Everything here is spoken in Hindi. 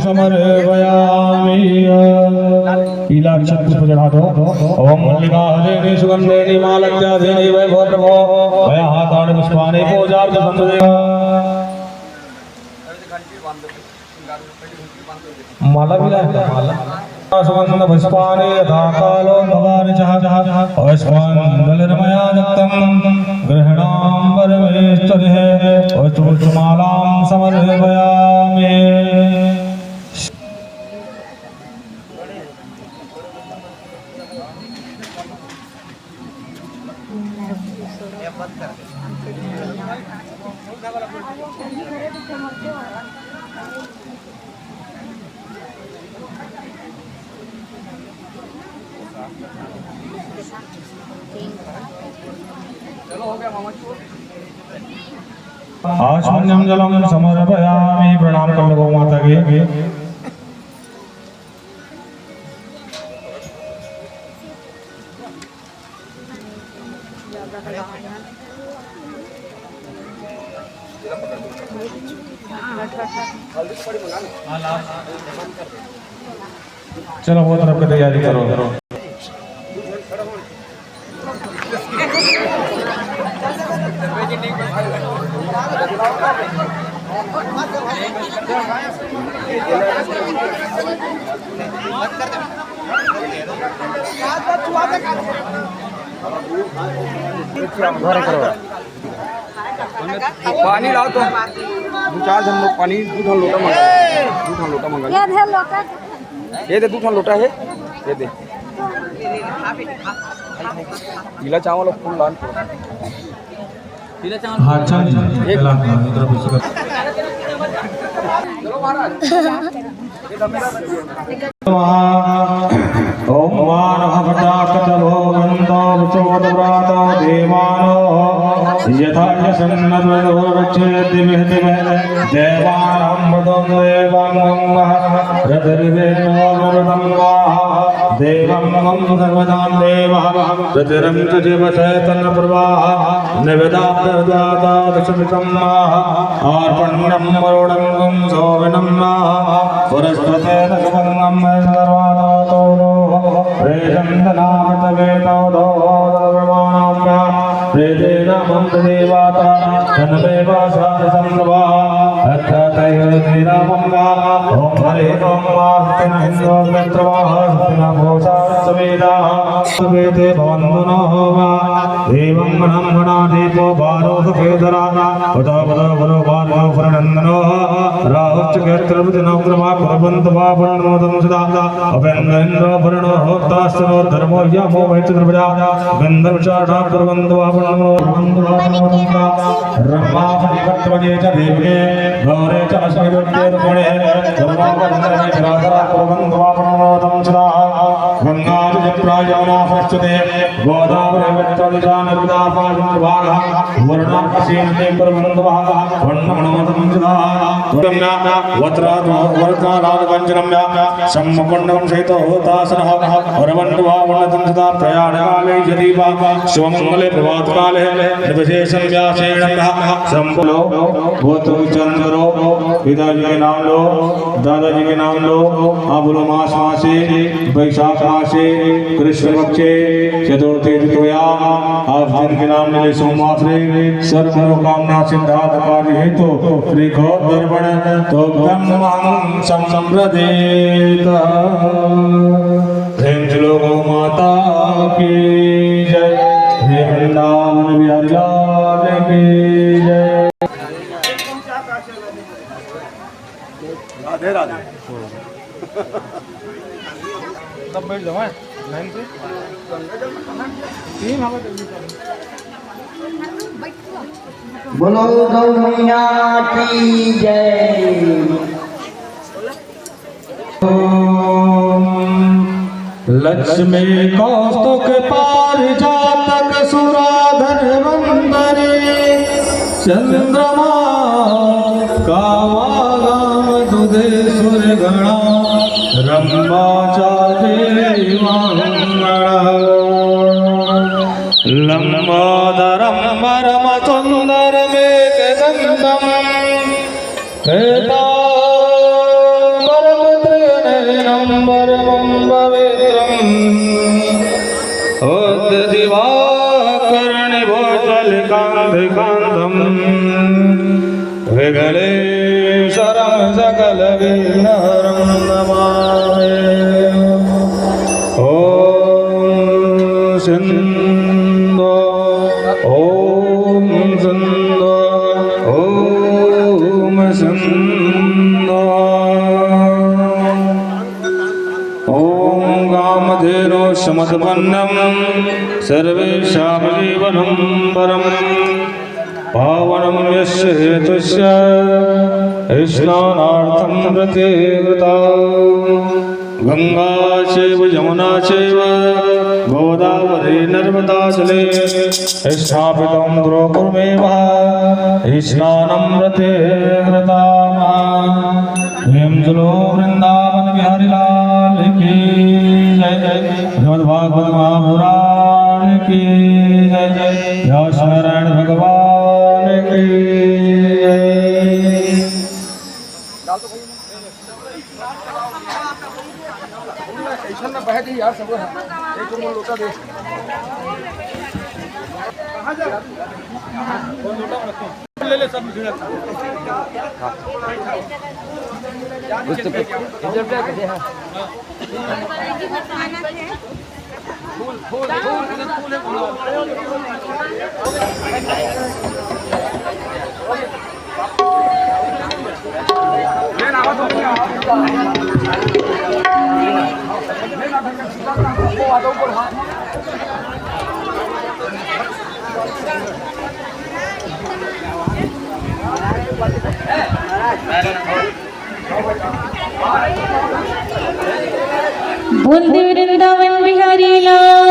समर्पयामि ईलाक्षण पुष्प चढ़ा दो। ओम मल्लिका हरेणि सुगंधेनि मालत्याधेनि वैभवो वयाहातानि पुष्पाणि पूजार्थ संददेव माला भी लाया माला सुगंध पुष्पाणि यथा कालो भवानि चह अस्मन्दलरमया दत्तं गृहणां परमेश्वरः पुष्पमालां समर्पयामि। आचमनीयं जलं समर्पयामि। प्रणाम कर लो गौ माता के। चलो वो तरफ की तैयारी करो। पानी लाओ तो दो चार जन लोग पानी दूध लोटा मंगा ये दे दूध लोटा है ये दे गीला चावल और फूल लान गीला चावल हाँ चल एक ओम मानवभटाकतभो गन्धो विचोदव्रातो देवानो यथा यशन्नद्वयोरक्षेतिभिः देवानामृतं देवाङ्गं रतिर्वेणोमृतं देवं सर्वदां देवः रतिरं च जीवचैतन्यप्रवाह निवेदादाता दशमितं अर्पणं वरुणं गं सौविनं पुरस्कृतेन शुभं सर्वातो प्रेजन्दनामृतवेदो दर्वमाणां प्रेतेन मन्त्रदेवाता धनमेवासारसंभवा अर्थतैर्निरामंगा ओम हरे ओम वास्तेन हिंदो मित्रवाः सत्यना भोषात्सवेदा सवेते भवन्तु वा देवं गणं गणाधीपो बारो सुखेधरा उदा पदा वरो बालो फरणन्दनो राहुश्च क्षेत्रपतिनोग्रमा कुर्वन्तु वा वर्णमोदं सदा अपेन्द्रेन्द्रो वर्णो होतास्तनो धर्मो यमो वैचद्रवजा गन्धर्वचाढा कुर्वन्तु वा वर्णमोदं ब्रह्मा परिवर्तवजे च देवके गौरे च अस्मिद्वत्ते रुक्मिणे धर्मोपन्दने च राधरा कुर्वन्तु वा वर्णमोदं सदा गंगा च जप्रायवना प्रस्तुते गोदावरी वच्चदिशा निर्विदापादिर्भागः वर्णाकशीर्णे कुर्वन्तु वा वर्णमोदं सदा तुरम्या वत्राद्वरकालादवञ्जनं सम्मुकुण्डं सहितो होतासनः वरवन्तु वा वर्णतं सदा प्रयाणकाले यदि वा शिवमङ्गले प्रभातकाले निर्विशेषं व्यासेन संपुलो वो तो उच्चारण करो। पिताजी के नाम लो, दादाजी के नाम लो। आप बोलो मास मासे वैशाख मासे कृष्ण पक्षे चतुर्थी तिथ्याम आप दिन के नाम मिले सोमवासरे सर्व मनोकामना सिद्धार्थ कार्य हेतु श्री गौर दर्पण तो ब्रह्मं संप्रदेत। प्रेम चलो गौ माता की जय। वृंदावन बिहारी लाल की जय। राधे राधे सब बैठ जाओ लाइन पे तीन हवा बोलो गौ मैया की जय। लक्ष्मी कौस्तुक पारिजातक सुराधन वंदने चंद्रमा कावागाम दुधे सुरगणा रंबा चादेवी मंगला लंबोदरम परम सुंदर मेघदंतम परमं पवित्रम् उद्दिवाकर्णिभूतलिकान्तिकान्तम् विघ्नेश्वरं सकलविघ्नहरं नमामि। ॐ सिन्धो ॐ सिन्धो ॐ सिन्धो ॐ कामधेनो समत्पन्नं सर्वेषां जीवनं परं पावनं यस्य हेतुस्य स्नानार्थं प्रतीकृता गंगा चैव यमुना चैव गोदावरी नर्मदा जले स्थापितं द्रौपदमेव स्नानं प्रतीकृताः। प्रेम जलो वृंदावन बिहारी लाल की जय जय। श्रीमद्भागवत महापुराण की जय जय। व्यास नारायण भगवान की जय। बोल वृंदावन बिहारी लाल